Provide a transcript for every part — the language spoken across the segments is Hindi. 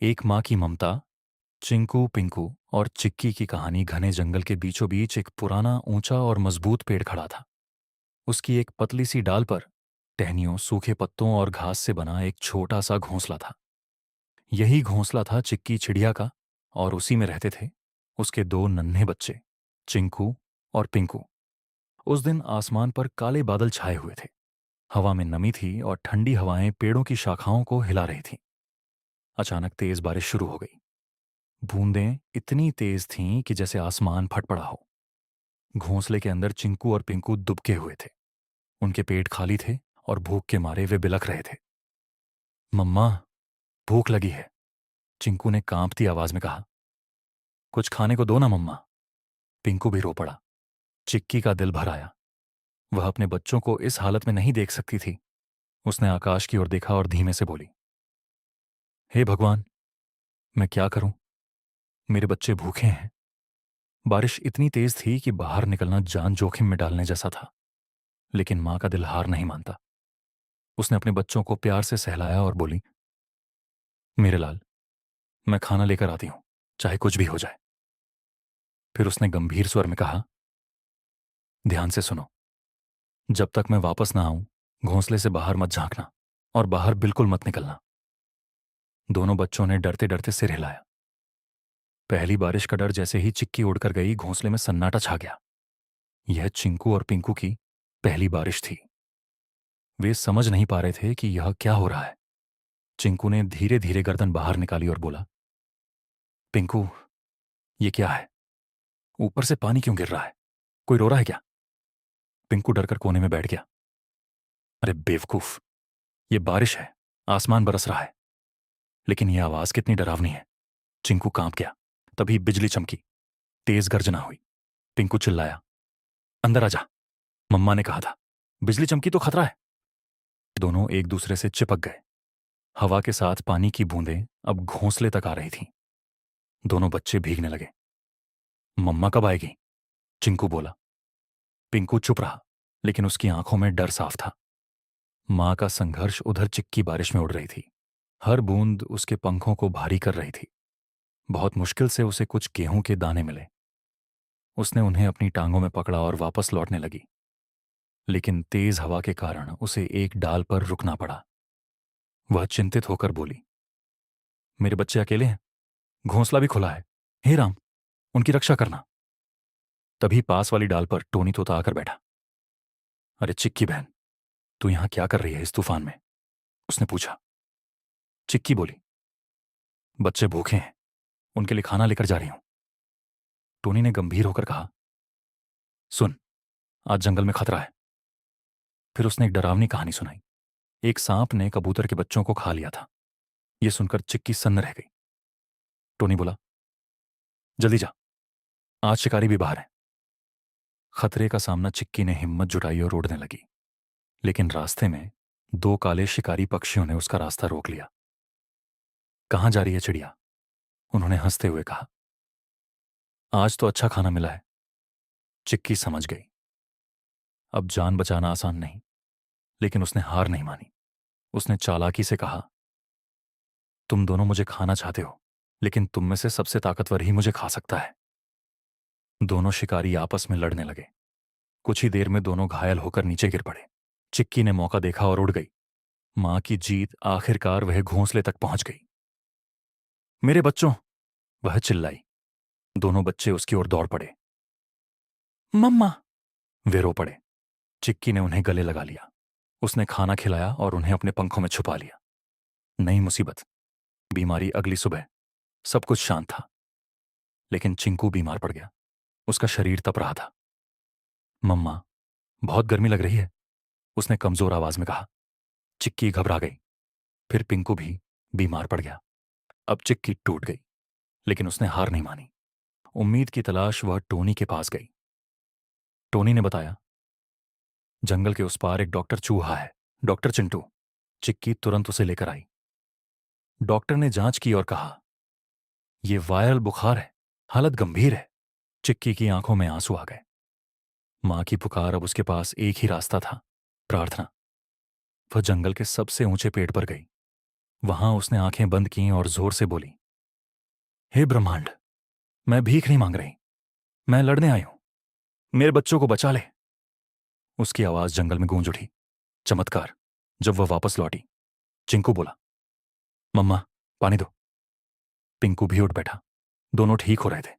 एक माँ की ममता। चिंकू पिंकू और चिक्की की कहानी घने जंगल के बीचों बीच एक पुराना ऊंचा और मजबूत पेड़ खड़ा था। उसकी एक पतली सी डाल पर टहनियों, सूखे पत्तों और घास से बना एक छोटा सा घोंसला था। यही घोंसला था चिक्की चिड़िया का, और उसी में रहते थे उसके दो नन्हे बच्चे, चिंकू और पिंकू। उस दिन आसमान पर काले बादल छाए हुए थे। हवा में नमी थी और ठंडी हवाएं पेड़ों की शाखाओं को हिला रही थीं। अचानक तेज बारिश शुरू हो गई। बूंदें इतनी तेज थीं कि जैसे आसमान फट पड़ा हो। घोंसले के अंदर चिंकू और पिंकू दुबके हुए थे। उनके पेट खाली थे और भूख के मारे वे बिलख रहे थे। मम्मा, भूख लगी है, चिंकू ने कांपती आवाज में कहा। कुछ खाने को दो ना मम्मा। पिंकू भी रो पड़ा। चिक्की का दिल भर आया। वह अपने बच्चों को इस हालत में नहीं देख सकती थी। उसने आकाश की ओर देखा और धीमे से बोली, हे भगवान, मैं क्या करूं? मेरे बच्चे भूखे हैं। बारिश इतनी तेज थी कि बाहर निकलना जान जोखिम में डालने जैसा था। लेकिन मां का दिल हार नहीं मानता। उसने अपने बच्चों को प्यार से सहलाया और बोली, मेरे लाल, मैं खाना लेकर आती हूं, चाहे कुछ भी हो जाए। फिर उसने गंभीर स्वर में कहा, ध्यान से सुनो। जब तक मैं वापस ना आऊं, घोंसले से बाहर मत झांकना और बाहर बिल्कुल मत निकलना। दोनों बच्चों ने डरते डरते सिर हिलाया। पहली बारिश का डर जैसे ही चिक्की उड़कर गई, घोंसले में सन्नाटा छा गया। यह चिंकू और पिंकू की पहली बारिश थी। वे समझ नहीं पा रहे थे कि यह क्या हो रहा है। चिंकू ने धीरे धीरे गर्दन बाहर निकाली और बोला, पिंकू, ये क्या है? ऊपर से पानी क्यों गिर रहा है? कोई रो रहा है क्या? पिंकू डरकर कोने में बैठ गया। अरे बेवकूफ, ये बारिश है, आसमान बरस रहा है। लेकिन यह आवाज कितनी डरावनी है। चिंकू कांप गया। तभी बिजली चमकी, तेज गर्जना हुई। पिंकू चिल्लाया, अंदर आजा, मम्मा ने कहा था। बिजली चमकी तो खतरा है। दोनों एक दूसरे से चिपक गए। हवा के साथ पानी की बूंदें अब घोंसले तक आ रही थीं। दोनों बच्चे भीगने लगे। मम्मा कब आएगी? चिंकू बोला। पिंकू चुप रहा, लेकिन उसकी आंखों में डर साफ था। मां का संघर्ष उधर चिक्की बारिश में उड़ रही थी। हर बूंद उसके पंखों को भारी कर रही थी। बहुत मुश्किल से उसे कुछ गेहूं के दाने मिले। उसने उन्हें अपनी टांगों में पकड़ा और वापस लौटने लगी। लेकिन तेज हवा के कारण उसे एक डाल पर रुकना पड़ा। वह चिंतित होकर बोली, मेरे बच्चे अकेले हैं, घोंसला भी खुला है। हे राम, उनकी रक्षा करना। तभी पास वाली डाल पर टोनी तोता आकर बैठा। अरे चिक्की बहन, तू यहां क्या कर रही है इस तूफान में? उसने पूछा। चिक्की बोली, बच्चे भूखे हैं, उनके लिए खाना लेकर जा रही हूं। टोनी ने गंभीर होकर कहा, सुन, आज जंगल में खतरा है। फिर उसने एक डरावनी कहानी सुनाई। एक सांप ने कबूतर के बच्चों को खा लिया था। यह सुनकर चिक्की सन्न रह गई। टोनी बोला, जल्दी जा, आज शिकारी भी बाहर है। खतरे का सामना चिक्की ने हिम्मत जुटाई और उड़ने लगी। लेकिन रास्ते में दो काले शिकारी पक्षियों ने उसका रास्ता रोक लिया। कहां जा रही है चिड़िया? उन्होंने हंसते हुए कहा। आज तो अच्छा खाना मिला है। चिक्की समझ गई, अब जान बचाना आसान नहीं। लेकिन उसने हार नहीं मानी। उसने चालाकी से कहा, तुम दोनों मुझे खाना चाहते हो, लेकिन तुम में से सबसे ताकतवर ही मुझे खा सकता है। दोनों शिकारी आपस में लड़ने लगे। कुछ ही देर में दोनों घायल होकर नीचे गिर पड़े। चिक्की ने मौका देखा और उड़ गई। मां की जीत, आखिरकार वह घोंसले तक पहुंच गई। मेरे बच्चों, वह चिल्लाई। दोनों बच्चे उसकी ओर दौड़ पड़े। मम्मा, वे रो पड़े। चिक्की ने उन्हें गले लगा लिया। उसने खाना खिलाया और उन्हें अपने पंखों में छुपा लिया। नई मुसीबत, बीमारी, अगली सुबह, सब कुछ शांत था। लेकिन चिंकू बीमार पड़ गया। उसका शरीर तप रहा था। मम्मा, बहुत गर्मी लग रही है, उसने कमजोर आवाज में कहा। चिक्की घबरा गई। फिर पिंकू भी बीमार पड़ गया। अब चिक्की टूट गई, लेकिन उसने हार नहीं मानी। उम्मीद की तलाश वह टोनी के पास गई। टोनी ने बताया, जंगल के उस पार एक डॉक्टर चूहा है, डॉक्टर चिंटू। चिक्की तुरंत उसे लेकर आई। डॉक्टर ने जांच की और कहा, यह वायरल बुखार है, हालत गंभीर है। चिक्की की आंखों में आंसू आ गए। मां की पुकार, अब उसके पास एक ही रास्ता था, प्रार्थना। वह जंगल के सबसे ऊंचे पेड़ पर गई। वहां उसने आंखें बंद की और जोर से बोली, हे ब्रह्मांड, मैं भीख नहीं मांग रही, मैं लड़ने आई हूं, मेरे बच्चों को बचा ले। उसकी आवाज जंगल में गूंज उठी। चमत्कार। जब वह वापस लौटी, चिंकू बोला, मम्मा, पानी दो। पिंकू भी उठ बैठा। दोनों ठीक हो रहे थे।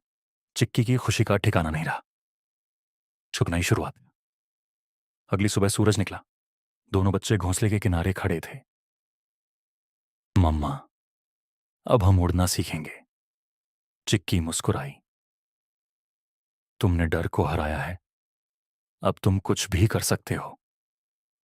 चिक्की की खुशी का ठिकाना नहीं रहा। छुपना ही शुरुआत। अगली सुबह सूरज निकला। दोनों बच्चे घोंसले के किनारे खड़े थे। मम्मा, अब हम उड़ना सीखेंगे। चिक्की मुस्कुराई। तुमने डर को हराया है, अब तुम कुछ भी कर सकते हो।